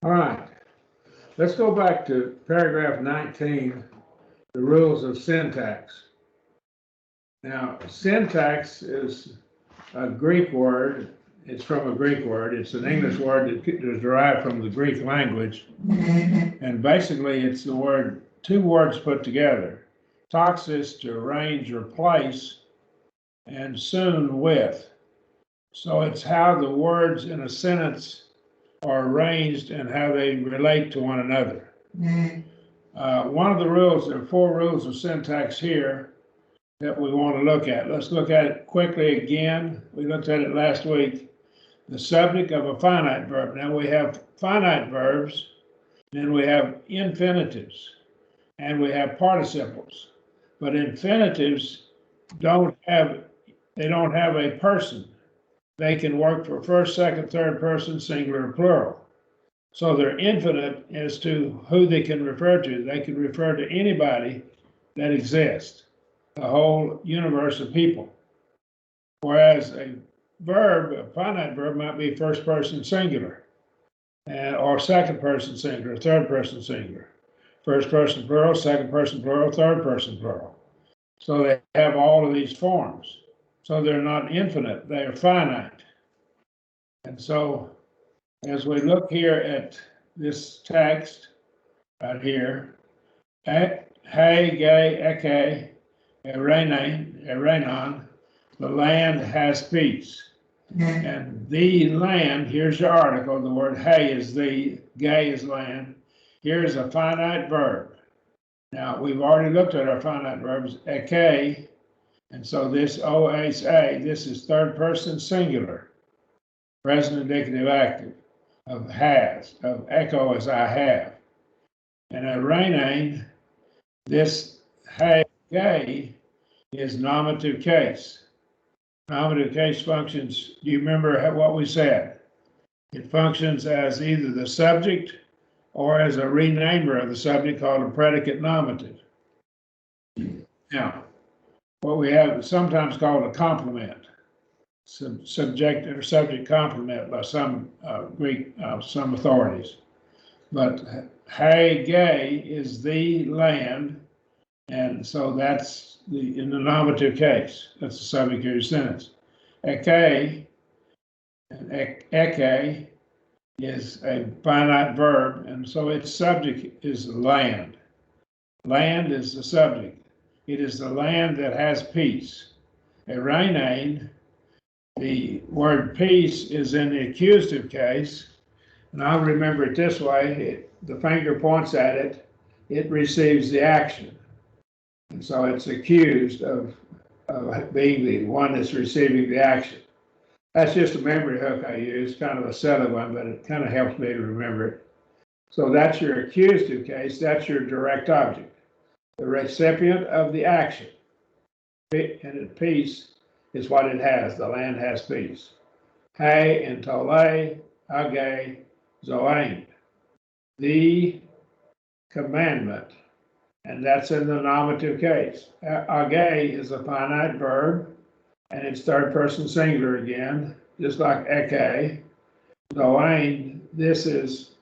All right, let's go back to paragraph 19, the rules of syntax. Now, syntax is a Greek word. It's from a Greek word. It's an English word that is derived from the Greek language. And basically, it's the word, two words put together. Toxis, to arrange or place, and soon with. So it's how the words in a sentence are arranged and how they relate to one another. One of the rules, there are 4 rules of syntax here that we want to look at. Let's look at it quickly again. We looked at it last week. The subject of a finite verb. Now we have finite verbs, then we have infinitives, and we have participles. But infinitives don't have a person. They can work for first, second, third person, singular, plural. So they're infinite as to who they can refer to. They can refer to anybody that exists, the whole universe of people. Whereas a verb, a finite verb, might be first person singular, or second person singular, third person singular, first person plural, second person plural, third person plural. So they have all of these forms. So they're not infinite, they are finite. And so as we look here at this text right here, hey, gay, eke, erenon, the land has peace. And the land, here's your article, the word hey is the, gay is land. Here's a finite verb. Now, we've already looked at our finite verbs, eke, and so this OSA, this is third person singular, present indicative active, of has, of echo is I have. And a renane, this hey, gay is nominative case. Nominative case functions, do you remember what we said? It functions as either the subject or as a renamer of the subject called a predicate nominative. Now, what we have is sometimes called a complement, subject or subject complement by some Greek, some authorities. But hey, gay is the land, and so that's in the nominative case. That's the subject of your sentence. Eke, and eke is a finite verb, and so its subject is land. Land is the subject. It is the land that has peace. Erenane, the word peace is in the accusative case, and I'll remember it this way. The finger points at it, it receives the action. And so it's accused of being the one that's receiving the action. That's just a memory hook I use, kind of a silly one, but it kind of helps me to remember it. So that's your accusative case, that's your direct object, the recipient of the action. And peace is what it has, the land has peace. Hey and tole, age, zoain, the commandment, and that's in the nominative case. Age is a finite verb, and it's third person singular again, just like eke. Zoain, this is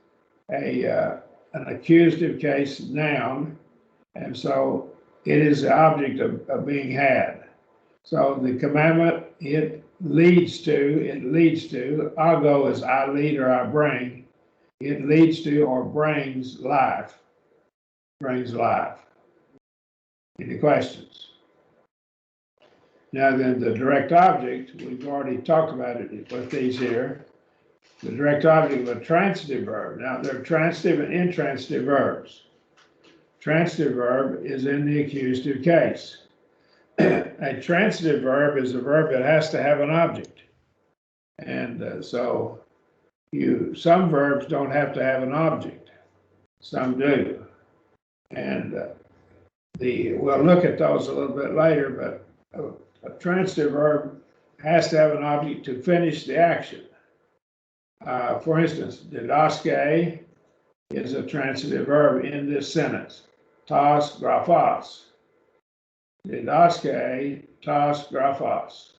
an accusative case noun, and so it is the object of being had. So the commandment, it leads to, ago is I lead or I bring, it leads to or brings life. Any questions? Now then, the direct object, we've already talked about it with these here. The direct object of a transitive verb. Now, there are transitive and intransitive verbs. Transitive verb is in the accusative case. A transitive verb is a verb that has to have an object. And so some verbs don't have to have an object. Some do. And we'll look at those a little bit later, but a transitive verb has to have an object to finish the action. For instance, didaske is a transitive verb in this sentence. Tas graphos. Didaske, tas graphos.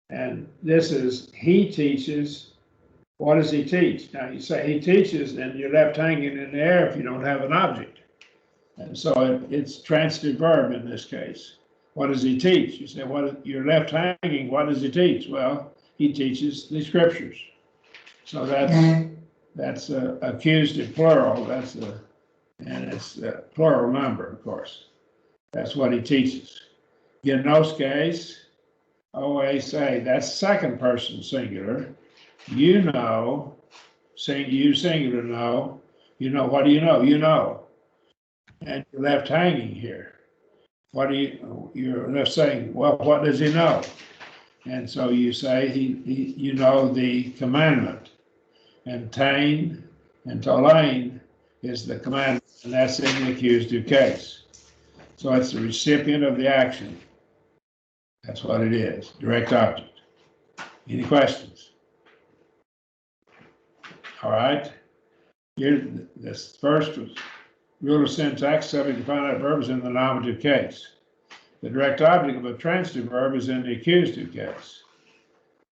And this is he teaches What does he teach? Now you say he teaches, and you're left hanging in the air if you don't have an object. And so it's transitive verb in this case. What does he teach? You say, you're left hanging, what does he teach? Well, he teaches the scriptures. So that's accusative plural, and it's a plural number, of course. That's what he teaches. Gnoskes, always say, that's second person singular. You know, you singular know, you know, what do you know? You know. And you're left hanging here. You're left saying, well, what does he know? And so you say, you know the commandment. And tain and tolain is the commandment, and that's in the accusative case. So it's the recipient of the action. That's what it is, direct object. Any questions? All right. Here, this first rule of syntax, subject to finite verb is in the nominative case. The direct object of a transitive verb is in the accusative case.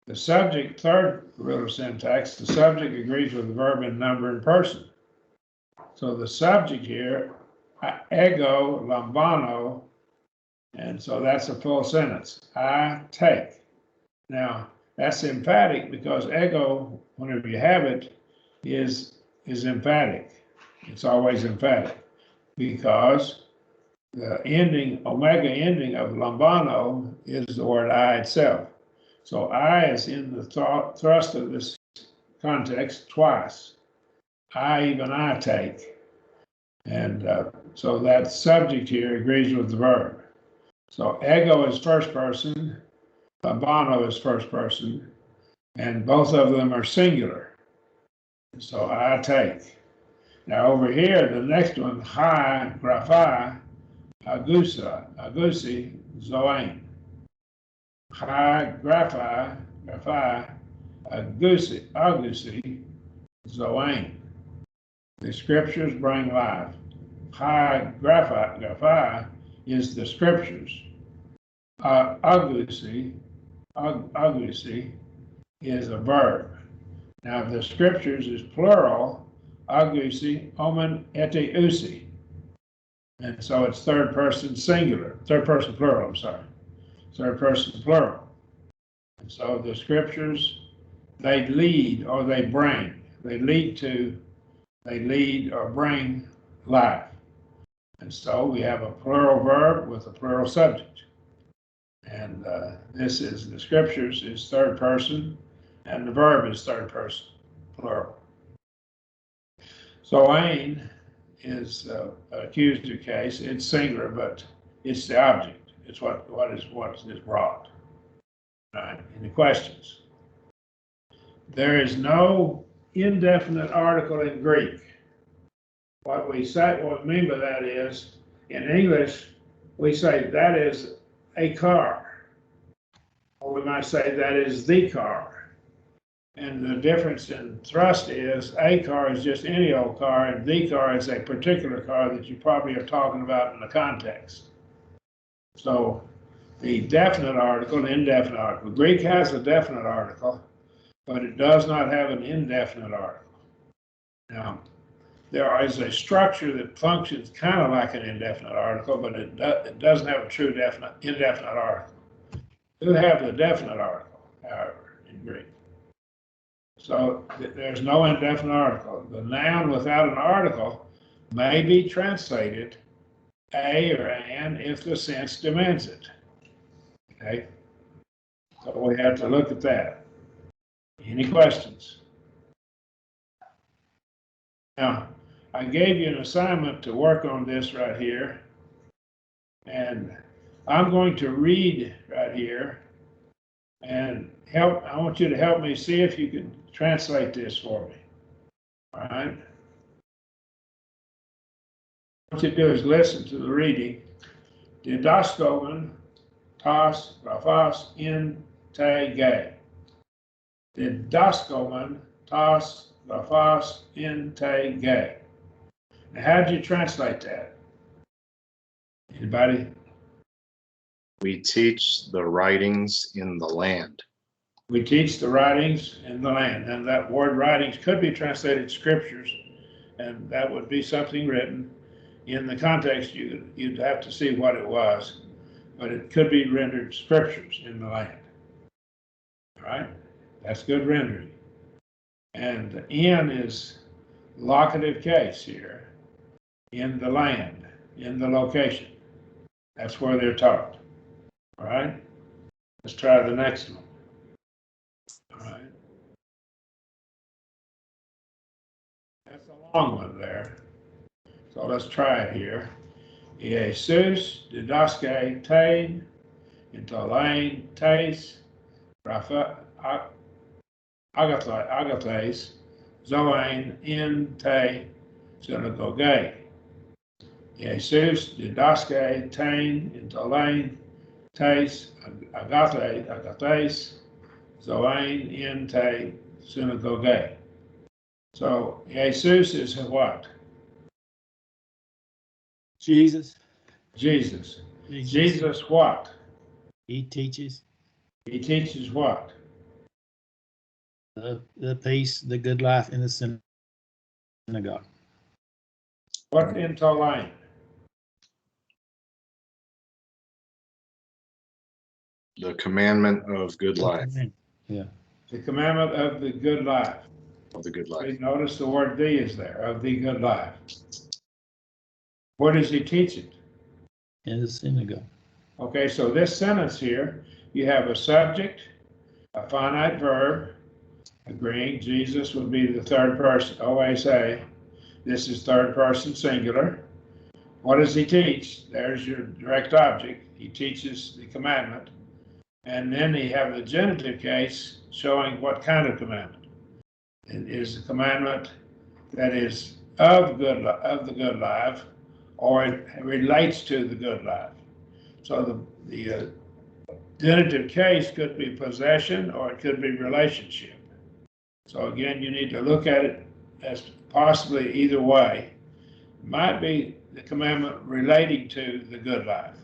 The subject, third rule of syntax, the subject agrees with the verb in number and person. So the subject here, ego lambano, and so that's a full sentence. I take. Now, that's emphatic because ego, whenever you have it, is emphatic. It's always emphatic because the ending, omega ending of lambano is the word I itself. So I is in the thrust of this context twice. Even I take. And so that subject here agrees with the verb. So ego is first person, lambano is first person, and both of them are singular. So I take. Now over here, the next one, hi, graphi, agusi, zoain. Hi, graphi, agusi, zoain. The scriptures bring life. Hi, graphi is the scriptures. Agusi is a verb. Now, if the scriptures is plural, agusi, omen, ete usi. And so it's third person singular, third person plural, I'm sorry. Third person plural. And so the scriptures, they lead or they bring. They lead or bring life. And so we have a plural verb with a plural subject. And this is, the scriptures is third person, and the verb is third person, plural. So ain is an accusative case. It's singular, but it's the object. It's what is brought. All right. Any questions? There is no indefinite article in Greek. What we mean by that is, in English, we say that is a car, or we might say that is the car. And the difference in thrust is a car is just any old car, and the car is a particular car that you probably are talking about in the context. So the definite article, the indefinite article. Greek has a definite article, but it does not have an indefinite article. Now, there is a structure that functions kind of like an indefinite article, but it doesn't have a true indefinite article. It does have the definite article, however, in Greek. So there's no indefinite article. The noun without an article may be translated a or an if the sense demands it. Okay? So we have to look at that. Any questions? Now, I gave you an assignment to work on this right here, and I'm going to read right here and I want you to help me see if you can translate this for me. All right? What you do is listen to the reading. Didaskomen tas graphos in te ge. Didaskomen tas graphos in te ge. Now, how did you translate that? Anybody? We teach the writings in the land. We teach the writings in the land, and that word writings could be translated scriptures, and that would be something written. In the context, you'd have to see what it was, but it could be rendered scriptures in the land. All right, that's good rendering. And in is locative case here, in the land, in the location. That's where they're taught. All right, let's try the next one. All right, that's a long one there. So let's try it here. Jesus didaske tein, intolain teis, agathais, zoain in te synagoge. Jesus didaske tein, intolain teis, agathais, zoain in te synagoge. So Jesus is what? Jesus. Jesus. Jesus what? He teaches. He teaches what? The peace, the good life in the synagogue. What's intolain? The commandment of good life. Yeah. The commandment of the good life. Of the good life. See, notice the word "the" is there, of the good life. Where does he teach it? In the synagogue. Okay, so this sentence here, you have a subject, a finite verb, agreeing Jesus would be the third person. OSA. This is third person singular. What does he teach? There's your direct object. He teaches the commandment. And then you have the genitive case showing what kind of commandment. It is a commandment that is of the good life, or it relates to the good life. So the genitive case could be possession, or it could be relationship. So again, you need to look at it as possibly either way. It might be the commandment relating to the good life,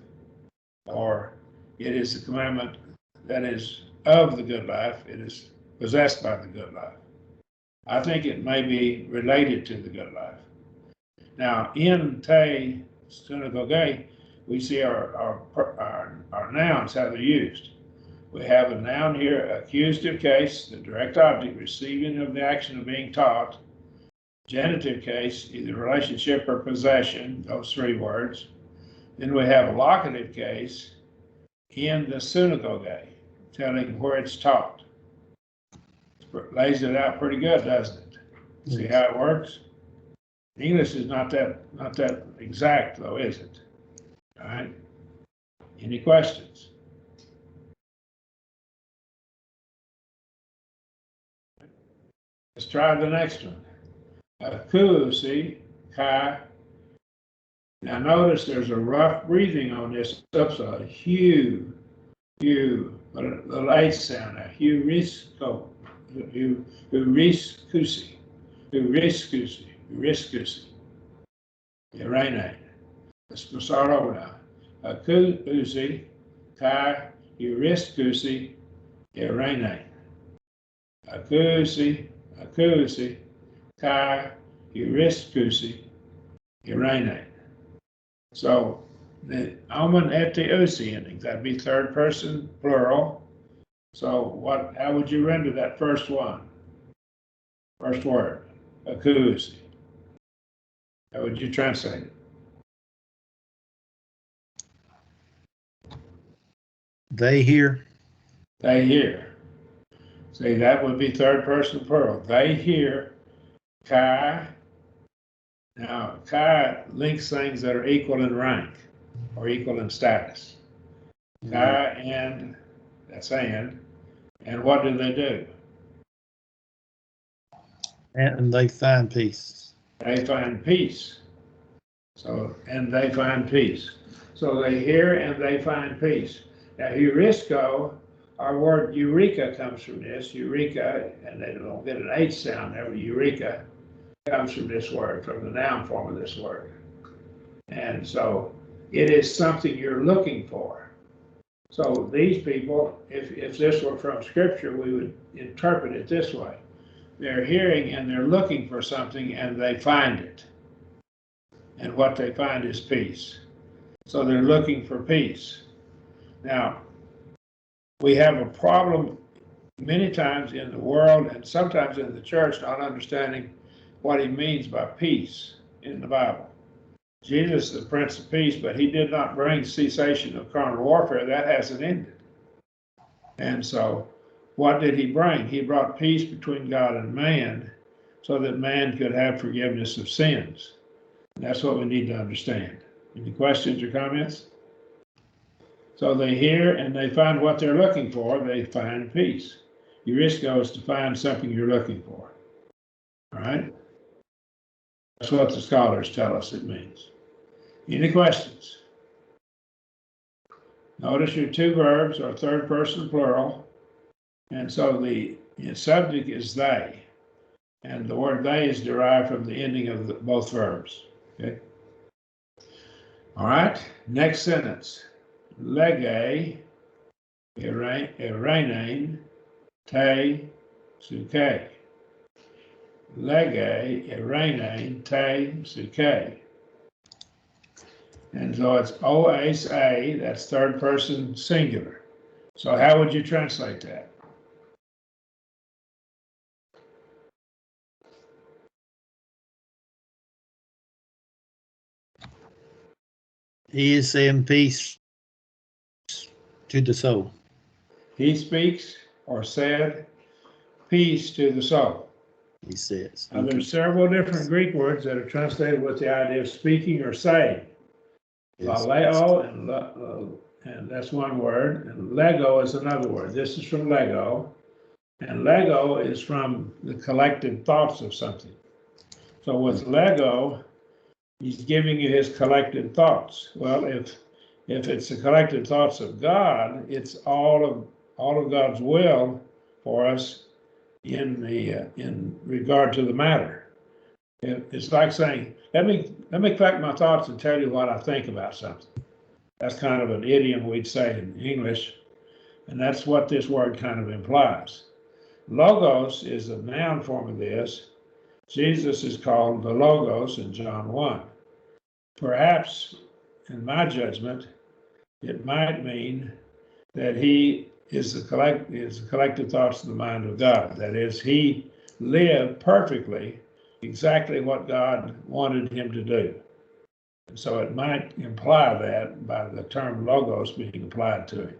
or it is the commandment that is of the good life. It is possessed by the good life. I think it may be related to the good life. Now, in te synagoge, we see our nouns, how they're used. We have a noun here, accusative case, the direct object receiving of the action of being taught. Genitive case, either relationship or possession, those three words. Then we have a locative case, in the synagogue, telling where it's taught. It lays it out pretty good, doesn't it? See how it works? English is not that exact, though, is it? All right. Any questions? Let's try the next one. Kusi, kai. Now notice there's a rough breathing on this upside. Hugh, but a little H sound now. Heurisco, Heuriscusi, Heuriscusi, Heuriscusi. Irene. Let's start over now. Akusi, kai, Heuriscusi, Irene. Akusi, kai, Heuriscusi, Irene. So the omen et the usi ending, that'd be third person plural. So how would you render that first one? First word, akusi. How would you translate it? They hear. They hear. See, that would be third person plural. They hear, kai. Now, kai links things that are equal in rank or equal in status. Kai and, that's and what do they do? And they find peace. They find peace. So, and they find peace. So they hear and they find peace. Now, heurisco, our word eureka comes from this, eureka, and they don't get an H sound there, eureka comes from this word, from the noun form of this word. And so it is something you're looking for. So these people, if this were from Scripture, we would interpret it this way. They're hearing and they're looking for something and they find it. And what they find is peace. So they're looking for peace. Now, we have a problem many times in the world and sometimes in the church not understanding what he means by peace in the Bible. Jesus is the Prince of Peace, but he did not bring cessation of carnal warfare. That hasn't ended. And so what did he bring? He brought peace between God and man so that man could have forgiveness of sins. And that's what we need to understand. Any questions or comments? So they hear and they find what they're looking for. They find peace. Eurisco is to find something you're looking for. All right? That's what the scholars tell us it means. Any questions? Notice your two verbs are third person plural. And so the subject is they. And the word they is derived from the ending of both verbs. Okay? All right, next sentence. Lege, eranein, te, suke. Lege, eranein, te, suke. And so it's O-S-A, that's third person singular. So how would you translate that? He is saying peace to the soul. He speaks or said peace to the soul. He says. Now, there's several different Greek words that are translated with the idea of speaking or saying. Laleo and that's one word, and lego is another word. This is from Lego, and Lego is from the collected thoughts of something. So with Lego, he's giving you his collected thoughts. Well, if it's the collected thoughts of God, it's all of God's will for us in regard to the matter. It's like saying, let me collect my thoughts and tell you what I think about something. That's kind of an idiom we'd say in English, and that's what this word kind of implies. Logos is a noun form of this. Jesus is called the Logos in John 1. Perhaps, in my judgment, it might mean that he is the collected thoughts of the mind of God. That is, he lived perfectly exactly what God wanted him to do. And so it might imply that by the term logos being applied to him.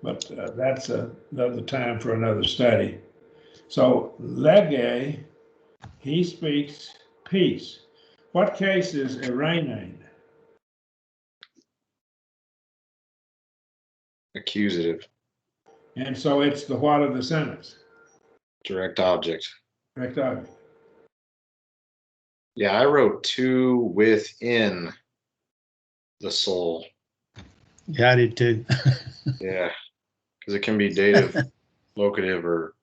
But that's another time for another study. So lege, he speaks peace. What case is eranein? Accusative. And so it's the what of the sentence? Direct object. Direct object. Yeah, I wrote to within the soul. Yeah, I did too. Yeah, because it can be dative, locative, or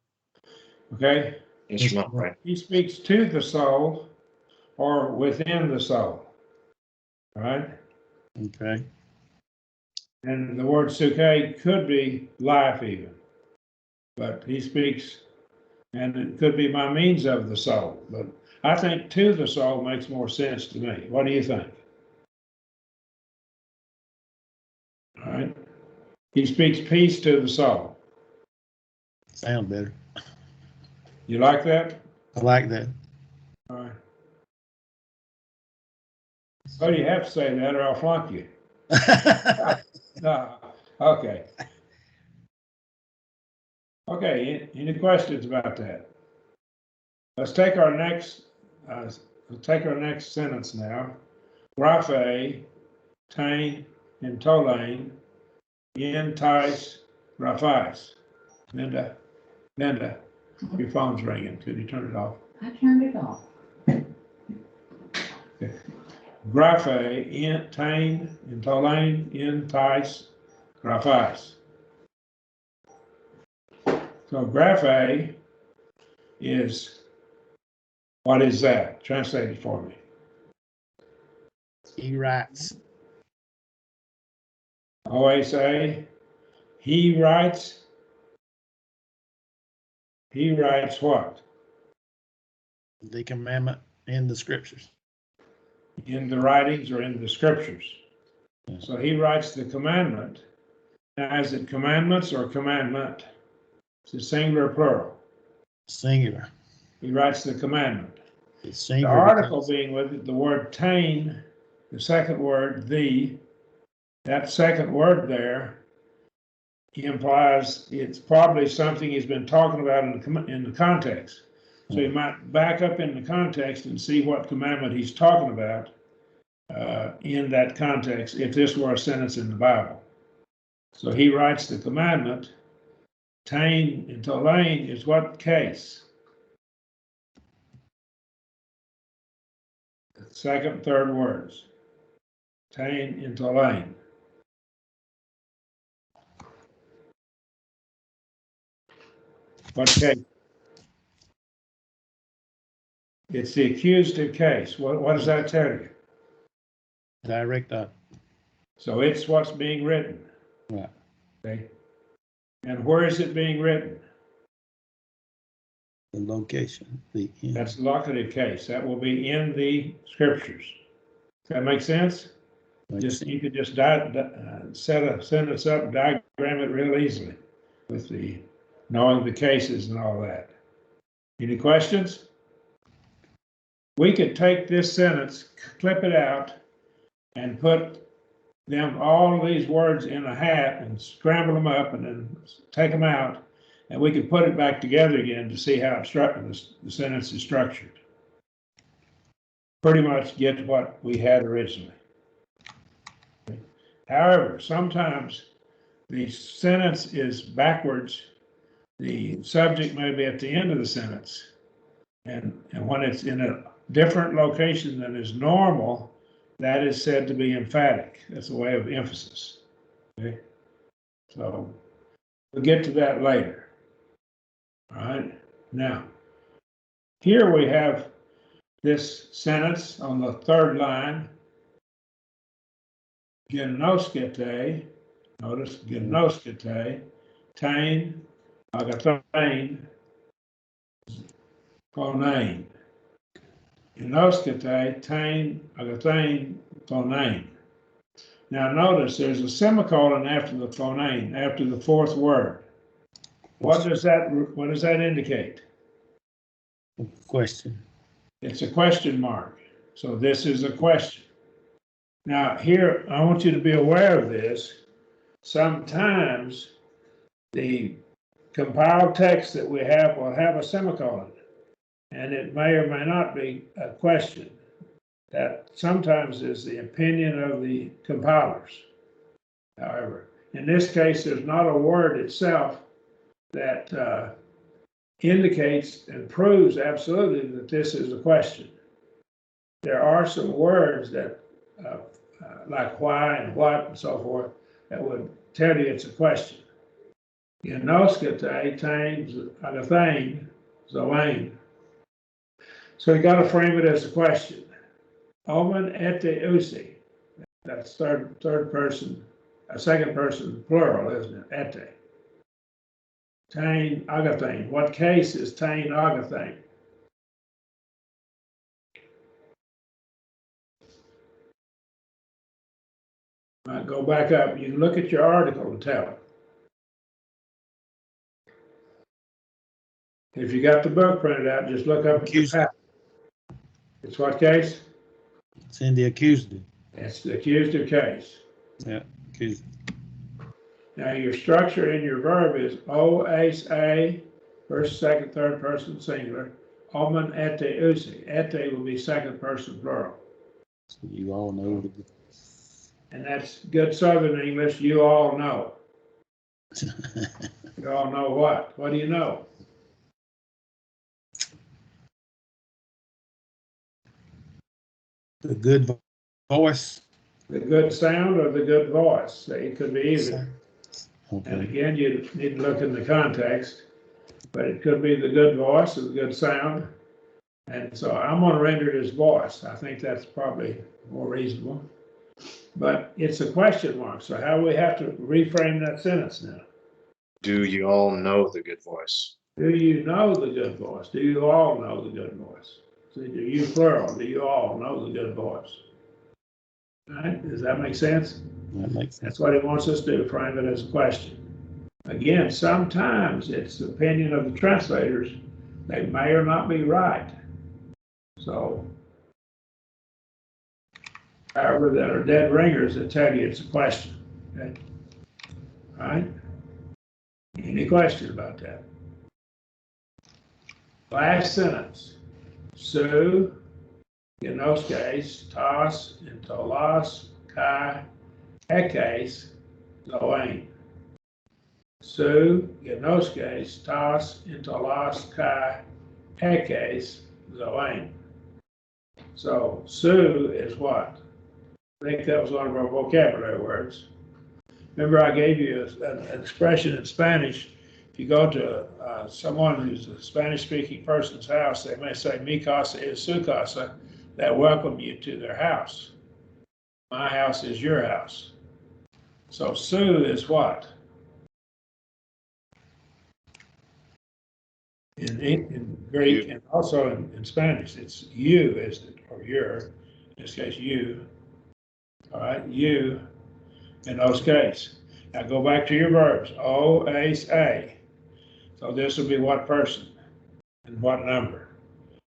Okay. instrumental, right? He speaks to the soul or within the soul. All right. Okay. And the word suke could be life even. But he speaks, and it could be by means of the soul. But I think to the soul makes more sense to me. What do you think? All right. He speaks peace to the soul. Sound better. You like that? I like that. All right. Well, you have to say that or I'll flunk you. No. Okay. Okay. Any questions about that? Let's take our next sentence now. Graphe, tain, and tolain, entice, graphis. Linda, your phone's ringing. Could you turn it off? I turned it off. Okay. Graphe, tain, and tolain, entice, graphis. So graphe is, what is that? Translate it for me. He writes. OSA, He writes what? The commandment in the scriptures. In the writings or in the scriptures. Yeah. So he writes the commandment. Now, is it commandments or commandment? Is it singular or plural? Singular. He writes the commandment. It's The singular. article being with it, the word tain, the second word, that second word there implies it's probably something he's been talking about in the context. So you might back up in the context and see what commandment he's talking about in that context, if this were a sentence in the Bible. So he writes the commandment. Tain and tolain is what case? The second, third words. Tain and tolain. What case? It's the accusative case. What does that tell you? Direct up. So it's what's being written. Right. Okay. And where is it being written? The location. That's the locative case. That will be in the scriptures. Does that make sense? You could just set a sentence up, diagram it real easily with the knowing the cases and all that. Any questions? We could take this sentence, clip it out, and put all of these words in a hat and scramble them up and then take them out, and we could put it back together again to see how the sentence is structured. Pretty much get what we had originally. However, sometimes the sentence is backwards. The subject may be at the end of the sentence. And when it's in a different location than is normal, that is said to be emphatic. That's a way of emphasis. Okay? So we'll get to that later. All right. Now, here we have this sentence on the third line. Genoskete, notice genoskete, tain, agathein, phonein. Genoskete, tain, agathein, phonein. Now notice there's a semicolon after the phonein, after the fourth word. What does that indicate? Question. It's a question mark. So this is a question. Now here, I want you to be aware of this. Sometimes the compiled text that we have will have a semicolon, and it may or may not be a question. That sometimes is the opinion of the compilers. However, in this case, there's not a word itself that indicates and proves absolutely that this is a question. There are some words that, like why and what and so forth, that would tell you it's a question. Genoskete, tain, agathein, zolain. So you got to frame it as a question. Omen ete usi. That's third person, a second person plural, isn't it? Ete. Tain, agathein. What case is tain, agathein? Might go back up. You can look at your article and tell it. If you got the book printed out, just look up Accusative. It's what case? It's in the accusative. It's the accusative case. Yeah, accusative. Now your structure in your verb is o, ace, a, first, second, third person singular. Omen ete usi. Ete will be second person plural. So you all know. And that's good Southern English. You all know. You all know what? What do you know? The good voice. The good sound or the good voice? It could be either. Okay. And again, you need to look in the context, but it could be the good voice or the good sound. And so I'm going to render it as voice. I think that's probably more reasonable. But it's a question mark. So how we have to reframe that sentence now? Do you all know the good voice? Do you know the good voice? Do you all know the good voice? See, do you plural? Do you all know the good voice? All right? Does that make sense? That makes sense. That's what he wants us to do, frame it as a question. Again, sometimes it's the opinion of the translators. They may or not be right. So, however, that are dead ringers that tell you it's a question. Okay? All right? Any question about that? Last sentence. Su, genoskes, tos, entolos, kai, ekes, zoain. Su, genoskes, tos, entolos, kai, ekes, zoain. So, su is what? I think that was one of our vocabulary words. Remember, I gave you an expression in Spanish. If you go to someone who's a Spanish-speaking person's house, they may say, "Mi casa es su casa." That welcome you to their house. My house is your house. So su is what? In Greek and also in Spanish, it's you, is it, or your, in this case, you. All right, you. In those cases. Now go back to your verbs. O, ace, a. So this will be what person and what number?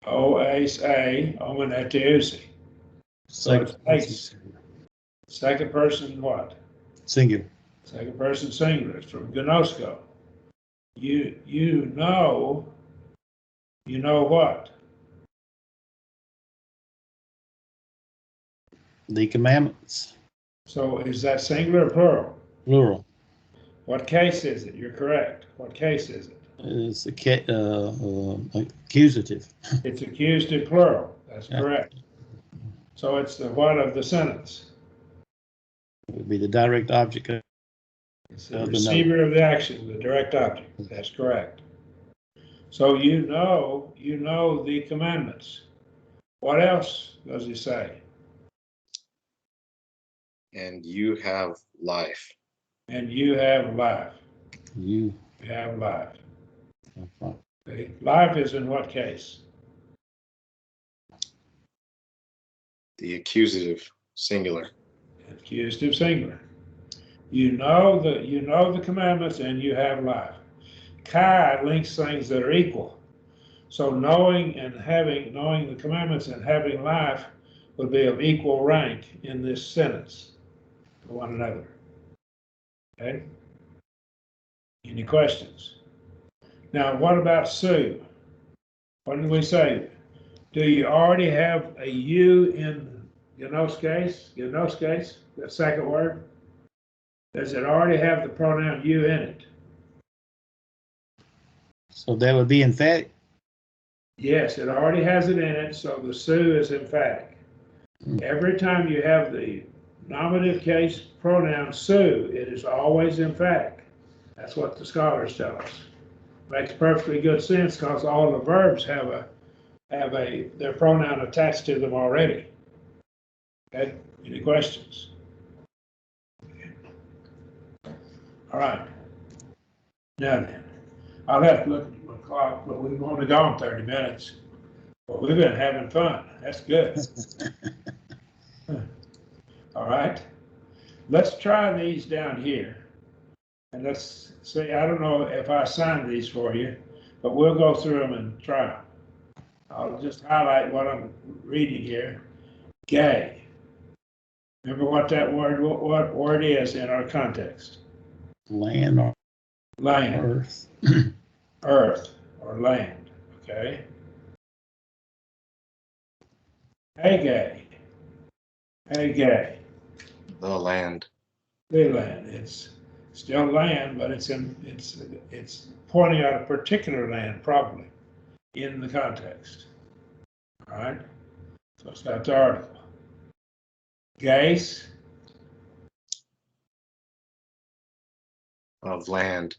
O, ace, a, omenetiusi. So it's ace. Second person what? Singular. Second person singular. It's from gnosko. You know what? The commandments. So is that singular or plural? Plural. What case is it? You're correct. What case is it? It's accusative. It's accusative plural. That's correct. So it's the what of the sentence? It would be the direct object of It's the receiver of the action, the direct object. That's correct. So you know the commandments. What else does he say? And you have life. And you have life. You have life. have Okay. Life is in what case? The accusative singular. Accusative singular. You know the commandments and you have life. Kai links things that are equal. So knowing the commandments and having life would be of equal rank in this sentence to one another. Okay? Any questions? Now, what about Sue? What did we say? Do you already have a you in genoskes? Genoskes, the second word? Does it already have the pronoun you in it? So that would be emphatic? Yes, it already has it in it, so the Sue is emphatic. Every time you have the nominative case pronoun Sue, it is always emphatic. That's what the scholars tell us. Makes perfectly good sense because all the verbs have their pronoun attached to them already. Okay, any questions? All right. Now then, I'll have to look at my clock, but we've only gone 30 minutes. But we've been having fun. That's good. All right. Let's try these down here. And let's see, I don't know if I assigned these for you, but we'll go through them and try them. I'll just highlight what I'm reading here. Gay. Remember what that word, what word is in our context? Land or Land. earth. Earth or land. Okay. Agay. Agay. The land. The land. It's still land, but it's pointing out a particular land, probably, in the context. All right. So it's got the article. Gaze. Of land.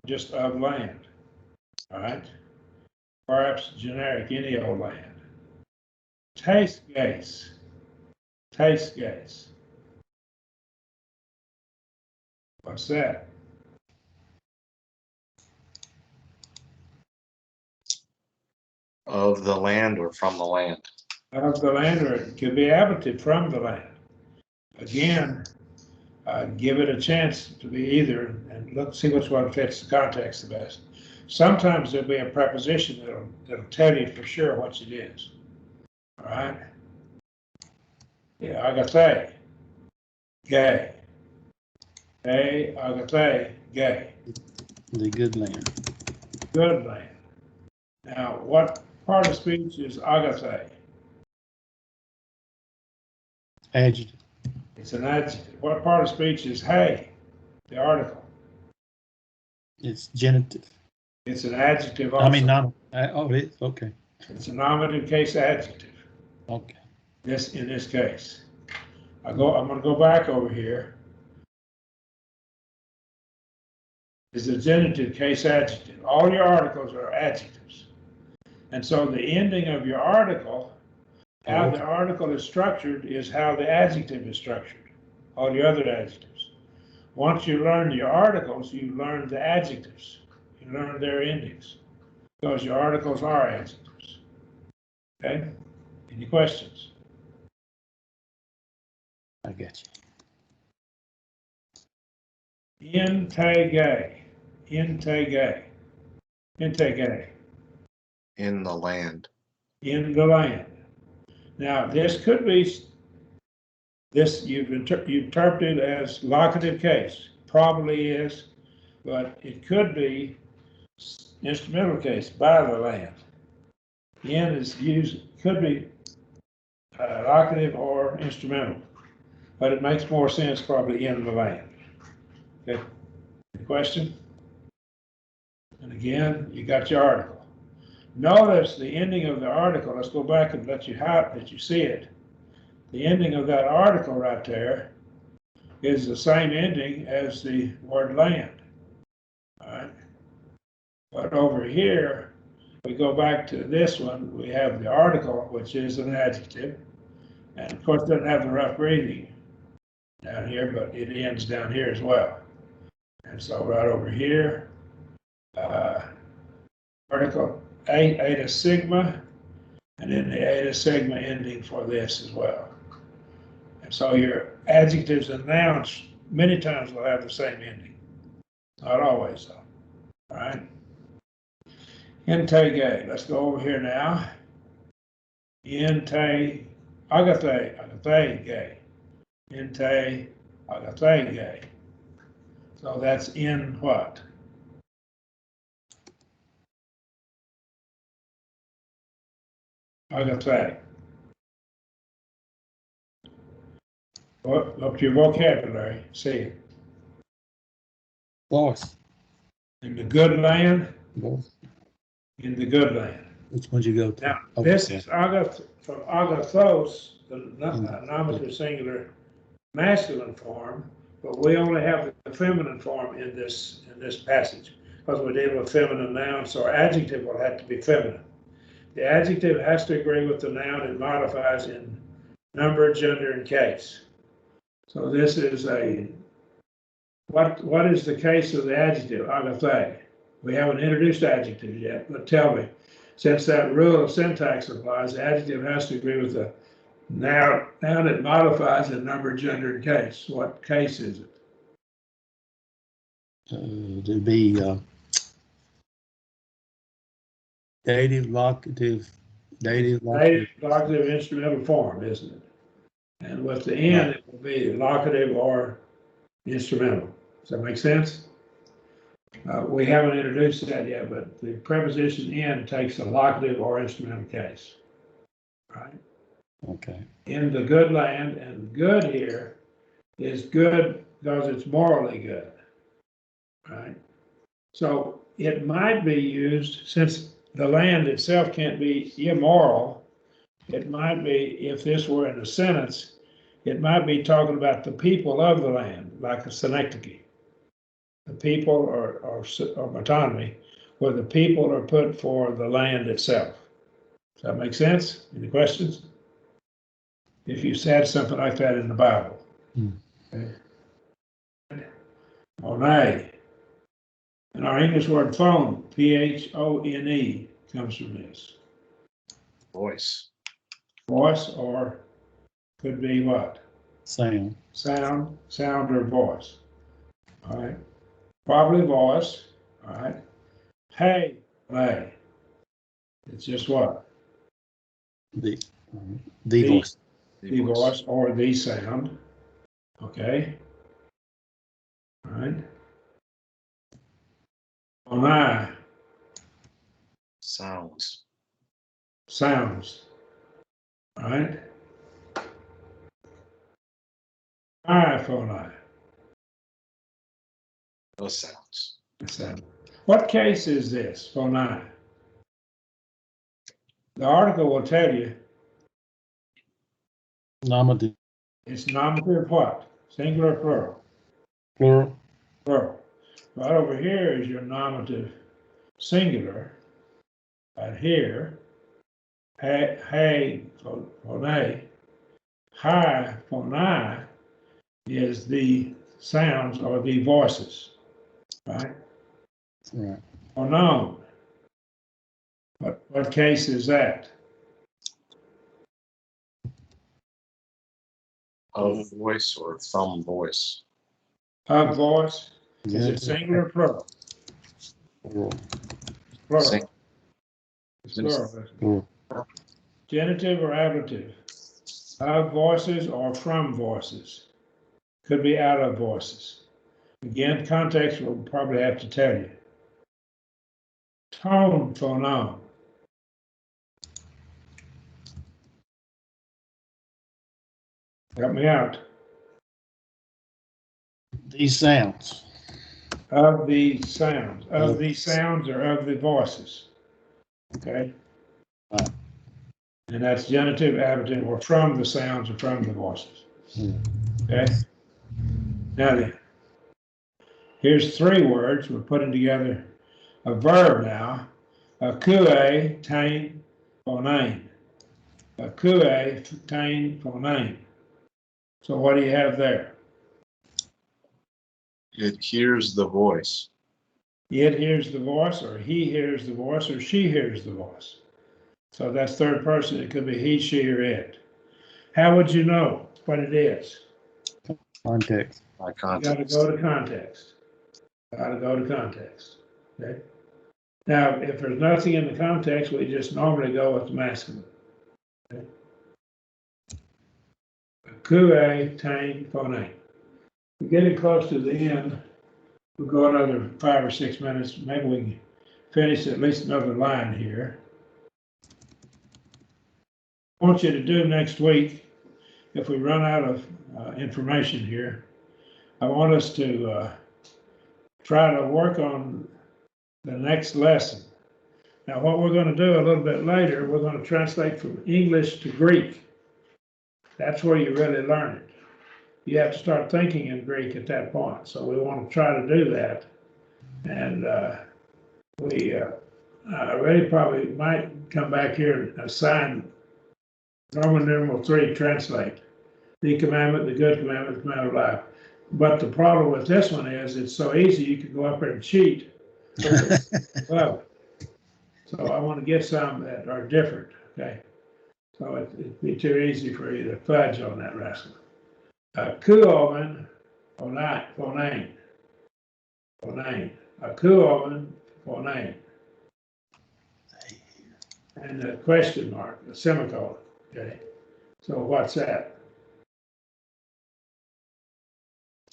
Just of land. All right. Perhaps generic, any old land. Taste gaze. Taste gaze. What's that? Of the land or from the land? Of the land, or it could be adjective from the land. Again, give it a chance to be either, and look, see which one fits the context the best. Sometimes there'll be a preposition that'll tell you for sure what it is. All right? Yeah, agathe, gay. Hey, agathe, gay. The good land. Good land. Now, what part of speech is agathe? Adjective. It's an adjective. What part of speech is hey, the article? It's genitive. It's an adjective also. I mean, not. Oh, it is. Okay. It's a nominative case adjective. Okay. In this case. I'm going to go back over here. Is the genitive case adjective. All your articles are adjectives. And so the ending of your article, how the article is structured, is how the adjective is structured. All the other adjectives. Once you learn your articles, you learn the adjectives. You learn their endings. Because your articles are adjectives. Okay? Any questions? I get you. Integay. Integay. Integay. In the land. In the land. Now, this could be, this you've interpreted as locative case. Probably is, but it could be instrumental case, by the land. In is used, could be locative or instrumental, but it makes more sense probably in the land. Okay, question? And again, you got your article. Notice the ending of the article. Let's go back and let you see it. The ending of that article right there is the same ending as the word land. All right. But over here, we go back to this one. We have the article, which is an adjective, and of course, it doesn't have the rough breathing down here, but it ends down here as well. And so right over here, article eta sigma, and then the eta sigma ending for this as well. And so your adjectives and nouns many times will have the same ending. Not always though. All right. Integay. Let's go over here now. Agathe, gay. Agathe, gay. So that's in what? Agathe. Look to your vocabulary. See it. Boss. In the good land. Boss. In the good land. Which one you go to? Now, Okay. this is from agathos, the nominative singular masculine form, but we only have the feminine form in this passage because we deal with feminine nouns, so our adjective will have to be feminine. The adjective has to agree with the noun it modifies in number, gender, and case. So this is what is the case of the adjective, agathe? We haven't introduced adjectives yet, but tell me, since that rule of syntax applies, the adjective has to agree with the noun it modifies in number, gender, and case. What case is it? To be dative, locative, locative instrumental form, isn't it? And with the N, it will be locative or instrumental. Does that make sense? We haven't introduced that yet, but the preposition in takes a locative or instrumental case. Right? Okay. In the good land, and good here is good because it's morally good. Right? So it might be used, since the land itself can't be immoral, it might be, if this were in a sentence, it might be talking about the people of the land, like a synecdoche. The people or metonymy, where the people are put for the land itself. Does that make sense? Any questions? If you said something like that in the Bible. Okay. Onay. And our English word phone, phone, comes from this. Voice. Voice, or could be what? Sound. Sound or voice. All right. Probably voice. All right. Hey, lay. It's just what? The The voice. The voice or the sound. Okay. All right. On I. Sounds. Sounds. All right. iPhone. Those sounds. Sound. What case is this? Phone I. The article will tell you Nominative. it's nominative what? Singular, plural. Plural. Plural. Right over here is your nominative singular. Right here, hey, phone A. Hi, phone I is the sounds or the voices, right? Right. Or known. What case is that? Of voice or from voice. Of voice? Is Yeah. it singular or plural? Plural. Plural. Sing- It's plural. Plural. Genitive or ablative? Of voices or from voices? Could be out of voices. Again, context will probably have to tell you. Tone, phonome. Help me out. These sounds. Of the sounds. Of the sounds or of the voices. Okay? Right. And that's genitive, ablative, or from the sounds or from the voices. Okay? Now then, here's three words. We're putting together a verb now. Akue, tain, phoname. Akue, tain, phoname. So what do you have there? It hears the voice. It hears the voice, or he hears the voice, or she hears the voice. So that's third person. It could be he, she, or it. How would you know what it is? Context. By You got to context. go to context. Got to go to context. Okay. Now, if there's nothing in the context, we just normally go with the masculine. Okay. Kue, tain, phoname. We're getting close to the end. We'll go another 5 or 6 minutes. Maybe we can finish at least another line here. I want you to do next week, if we run out of information here, I want us to try to work on the next lesson. Now, what we're going to do a little bit later, we're going to translate from English to Greek. That's where you really learn it. You have to start thinking in Greek at that point. So we want to try to do that. And we really probably might come back here and assign Roman numeral 3, translate. The commandment, the good commandment, the commandment of life. But the problem with this one is it's so easy you can go up there and cheat. Well, so I want to get some that are different, okay? So it'd be too easy for you to fudge on that rascal. Kuomen, phoname. A kuomen, phoname. And a question mark, a semicolon, okay? So what's that?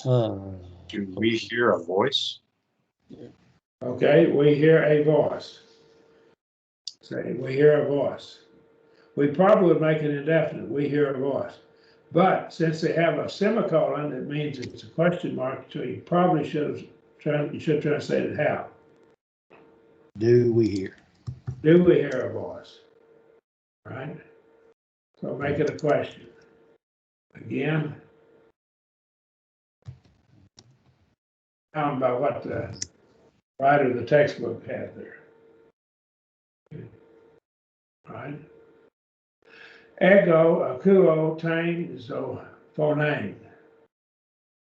Do we hear a voice? Okay, we hear a voice. Say, we hear a voice. We probably would make it indefinite. We hear a voice. But since they have a semicolon, it means it's a question mark, so you probably should translate it how? Do we hear? Do we hear a voice? Right? So make it a question. Again, down by what the writer of the textbook had there. Right? Ego, akuo, tain, so phoname.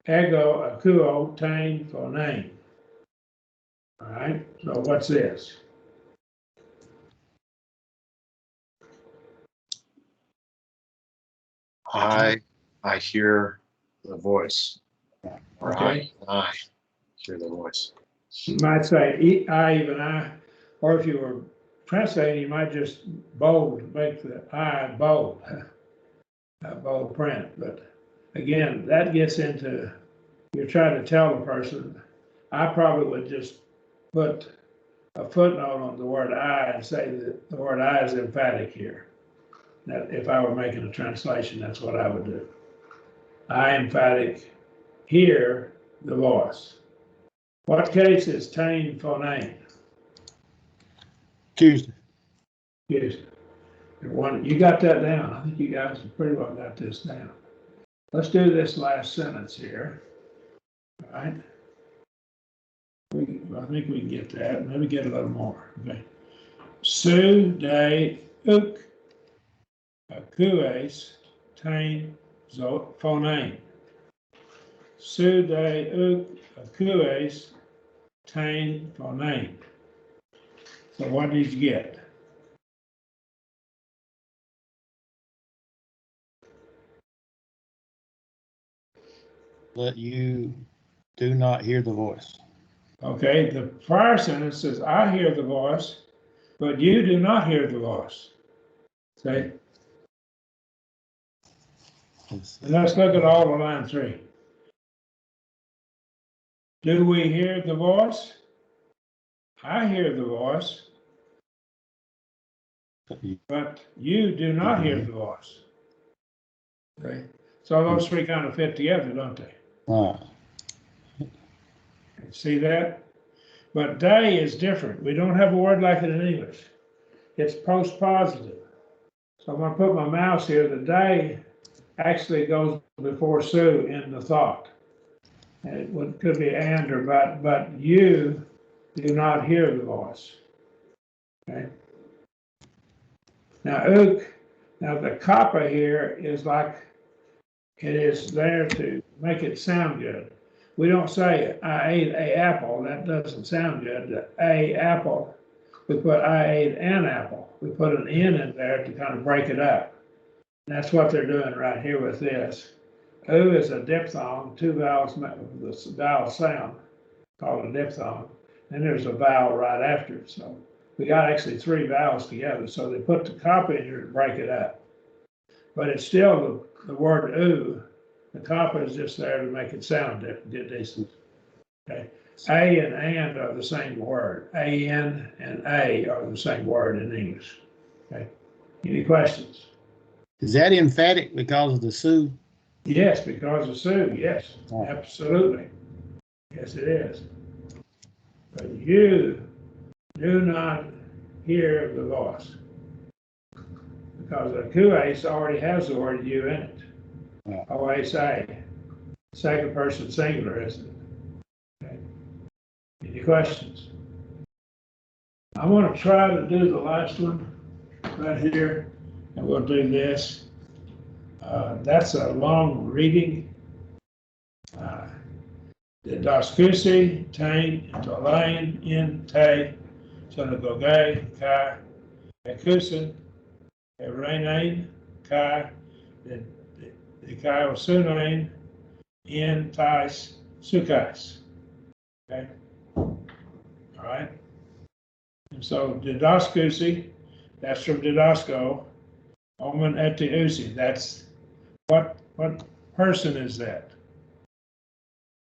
Ego, akuo, tain, phoname. All right, so what's this? I hear the voice. Or Okay. I hear the voice. You might say even I, or if you were translating, you might just bold, make the I bold, a bold print. But again, that gets into, you're trying to tell the person, I probably would just put a footnote on the word I and say that the word I is emphatic here. That if I were making a translation, that's what I would do. I emphatic hear the voice. What case is tain phoneme? Tuesday. Yes. You got that down. I think you guys have pretty well got this down. Let's do this last sentence here. All right. I think we can get that. Maybe get a little more. Okay. Su de uk akues tain phoneme. Su de uk akues tain phoneme. So what did you get? But you do not hear the voice. Okay, the prior sentence says, I hear the voice, but you do not hear the voice. See? And let's look at all of line 3. Do we hear the voice? I hear the voice, but you do not hear the voice. Okay? So those three kind of fit together, don't they? See that? But day is different. We don't have a word like it in English. It's post-positive. So I'm going to put my mouse here. The day actually goes before Sue in the thought. And it could be and or but you do not hear the voice. Okay. Now the kappa here is like it is there to make it sound good. We don't say I ate a apple. That doesn't sound good. The a apple, we put I ate an apple. We put an N in there to kind of break it up. And that's what they're doing right here with this. U is a diphthong, 2 vowels, the vowel sound, called a diphthong. Then there's a vowel right after it. So we got actually 3 vowels together. So they put the kappa in here to break it up. But it's still the word U. The kappa is just there to make it sound decent. Okay. A and are the same word. A-N and A are the same word in English. Okay. Any questions? Is that emphatic because of the Sioux? Yes, because of Sue. Yes, absolutely. Yes, it is. But you do not hear the voice because the kues already has the word you in it. O-A-S-A, second person singular, isn't it? Okay. Any questions? I want to try to do the last one right here, and we'll do this. That's a long reading. The Daskusi, Tang, Tolain, In, Te, Sonagoge, Ka, Ekusin, Renain, Ka, the Kai Sunain, In, Tais, Sukais. Okay? All right? And so Didaskusi, that's from Didasco, Omen Etiusi, that's what person is that?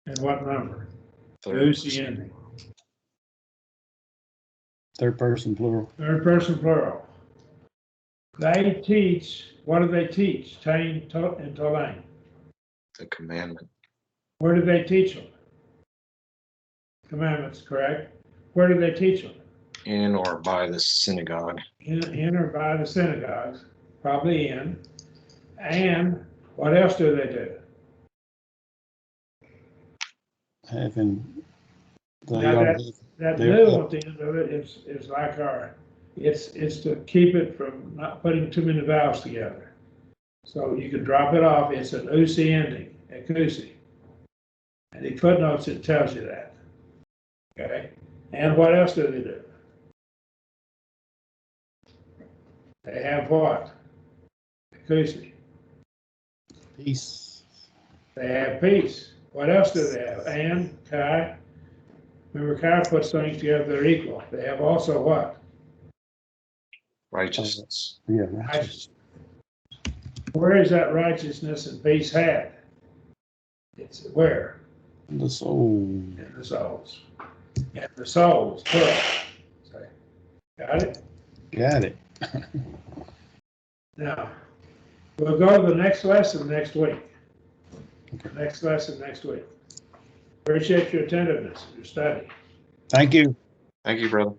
And what number? Usi ending. Third person plural. Third person plural. They teach, what do they teach? Tain and Tolain. The commandment. Where do they teach them? Commandments, correct? Where do they teach them? In or by the synagogue. In or by the synagogues, probably in. And what else do they do? Having the Now that new at the end of it is like it's to keep it from not putting too many vowels together. So you can drop it off. It's an usi ending, a kusi. And the footnotes, it tells you that. Okay. And what else do they do? They have what? A kusi. Peace. They have peace. What else do they have? And, Kai. Remember, Kai puts things together that are equal. They have also what? Righteousness. Yeah, Righteousness. Where is that righteousness and peace had? It's where? The soul. In the souls. In the souls, plural. Say, got it? Got it. Now, we'll go to the next lesson next week. Next lesson next week. Appreciate your attentiveness, your study. Thank you. Thank you, brother.